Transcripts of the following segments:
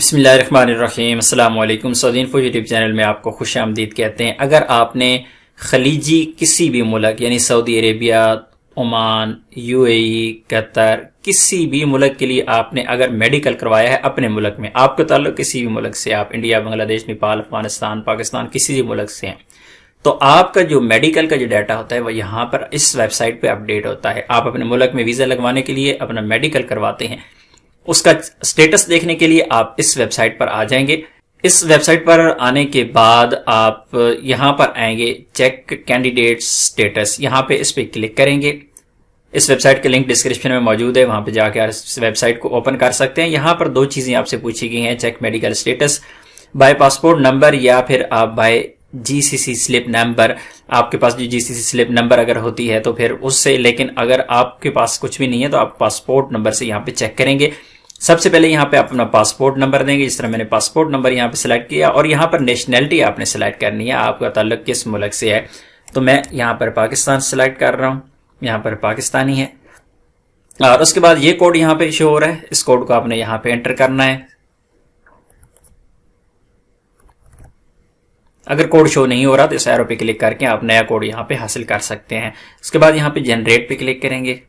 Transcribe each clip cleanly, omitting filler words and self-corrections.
बिस्मिल्लाहिर्रहमानिर्रहीम अस्सलाम वालेकुम। सऊदी इन्फो यूट्यूब चैनल में आपको खुश आमदीद कहते हैं। अगर आपने खलीजी किसी भी मुल्क यानी Saudi Arabia, Oman, UAE, Qatar, किसी भी मुल्क के लिए आपने अगर मेडिकल करवाया है अपने मुल्क में, आपका ताल्लुक किसी भी मुल्क से, आप इंडिया, बांग्लादेश, नेपाल, अफगानिस्तान, पाकिस्तान, किसी भी मुल्क से हैं, तो आपका जो मेडिकल का जो डाटा होता है वह यहाँ पर इस वेबसाइट पे अपडेट होता है। आप अपने मुल्क में वीज़ा लगवाने के लिए अपना मेडिकल करवाते हैं, उसका स्टेटस देखने के लिए आप इस वेबसाइट पर आ जाएंगे। इस वेबसाइट पर आने के बाद आप यहां पर आएंगे, चेक कैंडिडेट स्टेटस, यहां पे इस पे क्लिक करेंगे। इस वेबसाइट के लिंक डिस्क्रिप्शन में मौजूद है, वहां पे जाके आप इस वेबसाइट को ओपन कर सकते हैं। यहां पर दो चीजें आपसे पूछी गई हैं, check medical status by passport number या फिर आप बाय जीसीसी स्लिप नंबर। आपके पास जो जीसीसी स्लिप नंबर अगर होती है तो फिर उससे, लेकिन अगर आपके पास कुछ भी नहीं है तो आप पासपोर्ट नंबर से यहाँ पे चेक करेंगे। सबसे पहले यहाँ पे आप अपना पासपोर्ट नंबर देंगे, जिस तरह मैंने पासपोर्ट नंबर यहाँ पे सिलेक्ट किया, और यहाँ पर नेशनैलिटी आपने सिलेक्ट करनी है, आपका ताल्लुक किस मुल्क से है। तो मैं यहाँ पर पाकिस्तान सिलेक्ट कर रहा हूँ, यहाँ पर पाकिस्तानी है। और उसके बाद ये कोड यहाँ पे शो हो रहा है, इस कोड को आपने यहाँ पे एंटर करना है। अगर कोड शो नहीं हो रहा तो इस एरो पे क्लिक करके आप नया कोड यहाँ पे हासिल कर सकते हैं। उसके बाद यहाँ पे जनरेट पे क्लिक करेंगे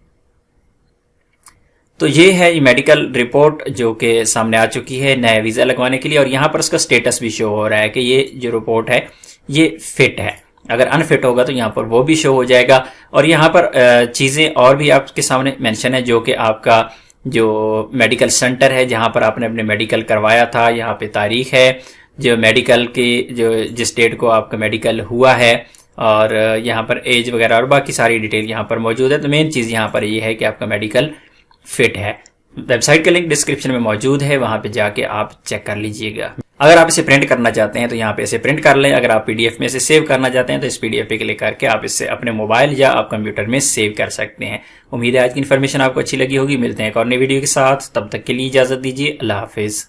तो ये है मेडिकल रिपोर्ट जो कि सामने आ चुकी है नया वीज़ा लगवाने के लिए, और यहाँ पर उसका स्टेटस भी शो हो रहा है कि ये जो रिपोर्ट है ये फिट है। अगर अनफिट होगा तो यहाँ पर वो भी शो हो जाएगा। और यहाँ पर चीज़ें और भी आपके सामने मेंशन है, जो कि आपका जो मेडिकल सेंटर है जहाँ पर आपने अपने मेडिकल करवाया था, यहाँ पे तारीख है, जो मेडिकल की जो जिस डेट को आपका मेडिकल हुआ है, और यहाँ पर एज वगैरह और बाकी सारी डिटेल यहाँ पर मौजूद है। तो मेन चीज़ यहाँ पर ये है कि आपका मेडिकल फिट है। वेबसाइट का लिंक डिस्क्रिप्शन में मौजूद है, वहां पे जाके आप चेक कर लीजिएगा। अगर आप इसे प्रिंट करना चाहते हैं तो यहाँ पे इसे प्रिंट कर लें। अगर आप पीडीएफ में इसे सेव करना चाहते हैं तो इस पीडीएफ पे क्लिक करके आप इसे अपने मोबाइल या आप कंप्यूटर में सेव कर सकते हैं। उम्मीद है आज की इन्फॉर्मेशन आपको अच्छी लगी होगी। मिलते हैं एक और नई वीडियो के साथ, तब तक के लिए इजाजत दीजिए। अल्लाह हाफिज।